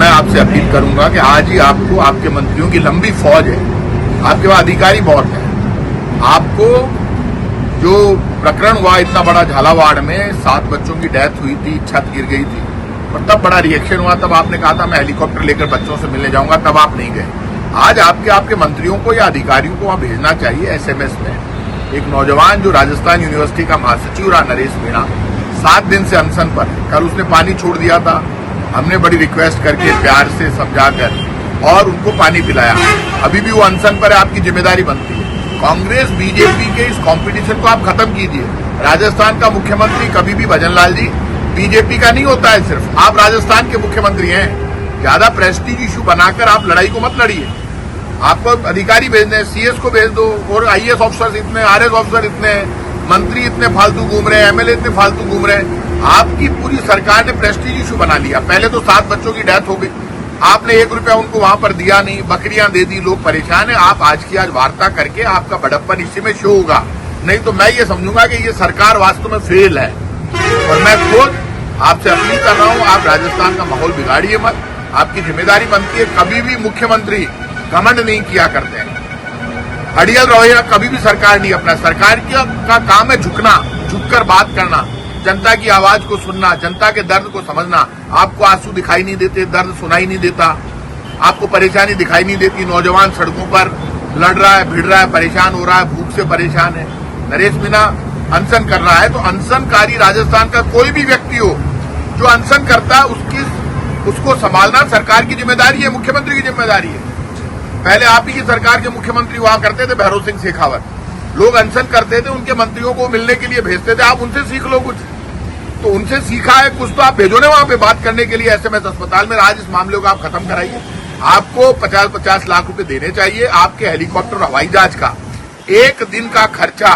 मैं आपसे अपील करूंगा कि आज ही आपको आपके मंत्रियों की लंबी फौज है, आपके पास अधिकारी बहुत है। आपको जो प्रकरण हुआ इतना बड़ा झालावाड़ में 7 बच्चों की डेथ हुई थी, छत गिर गई थी और तब बड़ा रिएक्शन हुआ। तब आपने कहा था मैं हेलीकॉप्टर लेकर बच्चों से मिलने जाऊंगा, तब आप नहीं गए। आज आपके मंत्रियों को या अधिकारियों को वहां भेजना चाहिए। एसएमएस में एक नौजवान जो राजस्थान यूनिवर्सिटी का महासचिव रहा, नरेश मीणा, 7 दिन से अनशन पर है। कल उसने पानी छोड़ दिया था, हमने बड़ी रिक्वेस्ट करके प्यार से समझाकर और उनको पानी पिलाया। अभी भी वो अनशन पर है, आपकी जिम्मेदारी बनती है। कांग्रेस बीजेपी के इस कंपटीशन को आप खत्म कीजिए। राजस्थान का मुख्यमंत्री कभी भी भजनलाल जी बीजेपी का नहीं होता है, सिर्फ आप राजस्थान के मुख्यमंत्री हैं। ज्यादा प्रेस्टीज इशू बनाकर आप लड़ाई को मत लड़िए। आपको अधिकारी भेजने, सीएस को भेज दो, और आईएएस ऑफिसर इतने, आरएस ऑफिसर इतने, मंत्री इतने फालतू घूम रहे हैं, एमएलए इतने फालतू घूम रहे हैं। आपकी पूरी सरकार ने प्रेस्टीज इशू बना लिया। पहले तो 7 बच्चों की डेथ हो गई, आपने 1 रुपया उनको वहां पर दिया नहीं, बकरियां दे दी, लोग परेशान है। आप आज की आज वार्ता करके आपका बड़प्पन इसी में शो होगा, नहीं तो मैं ये समझूंगा कि ये सरकार वास्तव में फेल है। और मैं खुद आपसे अपील कर रहा हूं, आप राजस्थान का माहौल बिगाड़िए मत। आपकी जिम्मेदारी बनती है। कभी भी मुख्यमंत्री घमंड नहीं किया करते हैं, अड़ियल रवैया कभी भी सरकार नहीं अपना। सरकार का काम है झुकना, झुककर बात करना, जनता की आवाज को सुनना, जनता के दर्द को समझना। आपको आंसू दिखाई नहीं देते, दर्द सुनाई नहीं देता, आपको परेशानी दिखाई नहीं देती। नौजवान सड़कों पर लड़ रहा है, भिड़ रहा है, परेशान हो रहा है, भूख से परेशान है। नरेश मीणा अनशन कर रहा है, तो अनशनकारी राजस्थान का कोई भी व्यक्ति हो जो अनशन करता है उसको संभालना सरकार की जिम्मेदारी है, मुख्यमंत्री की जिम्मेदारी है। पहले आप ही की सरकार के मुख्यमंत्री हुआ करते थे, भैरव सिंह शेखावत। लोग अनशन करते थे, उनके मंत्रियों को मिलने के लिए भेजते थे। आप उनसे सीख लो कुछ, तो उनसे सीखा है कुछ तो आप भेजो ना वहां पे बात करने के लिए। एसएमएस अस्पताल में आज इस मामले को आप खत्म कराइए। आपको 50-50 लाख रुपए देने चाहिए। आपके हेलीकॉप्टर हवाई जहाज का 1 दिन का खर्चा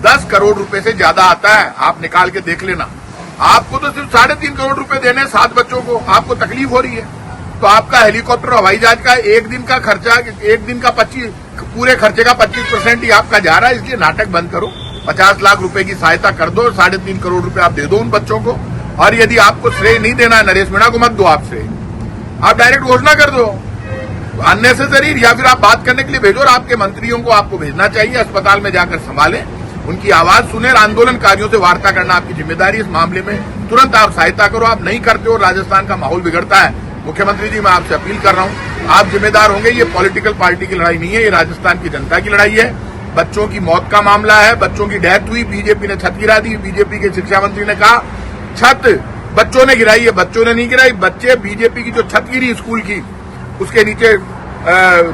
10 करोड़ रुपए से ज्यादा आता है, आप निकाल के देख लेना। आपको तो सिर्फ 3.5 करोड़ रुपए देने 7 बच्चों को, आपको तकलीफ हो रही है। तो आपका हेलीकॉप्टर हवाई जहाज का 1 दिन का खर्चा, 1 दिन का 25, पूरे खर्चे का 25% ही आपका जा रहा है। इसलिए नाटक बंद करो, 50 लाख रुपए की सहायता कर दो, 3.5 करोड़ रुपए आप दे दो उन बच्चों को। और यदि आपको श्रेय नहीं देना है नरेश मीणा को, मत दो आप श्रेय, आप डायरेक्ट घोषणा कर दो अननेसेसरी, या फिर आप बात करने के लिए भेजो। और आपके मंत्रियों को आपको भेजना चाहिए, अस्पताल में जाकर संभालें, उनकी आवाज सुने। आंदोलनकारियों से वार्ता करना आपकी जिम्मेदारी। इस मामले में तुरंत आप सहायता करो। आप नहीं करते हो, राजस्थान का माहौल बिगड़ता है। मुख्यमंत्री जी, मैं आपसे अपील कर रहा हूं, आप जिम्मेदार होंगे। ये पॉलिटिकल पार्टी की लड़ाई नहीं है, ये राजस्थान की जनता की लड़ाई है। बच्चों की मौत का मामला है, बच्चों की डेथ हुई, बीजेपी ने छत गिरा दी। बीजेपी के शिक्षा मंत्री ने कहा छत बच्चों ने गिराई है, बच्चों ने नहीं गिराई। बच्चे, बीजेपी की जो छत गिरी स्कूल की, उसके नीचे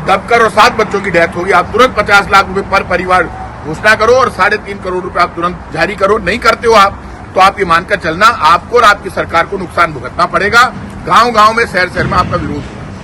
दबकर और 7 बच्चों की डेथ होगी। आप तुरंत 50 लाख रुपए पर परिवार घोषणा करो और 3.5 करोड़ रुपए आप तुरंत जारी करो। नहीं करते हो आप, तो आप ये मानकर चलना आपको और आपकी सरकार को नुकसान भुगतना पड़ेगा। गांव-गांव में, शहर-शहर में आपका विरोध होगा।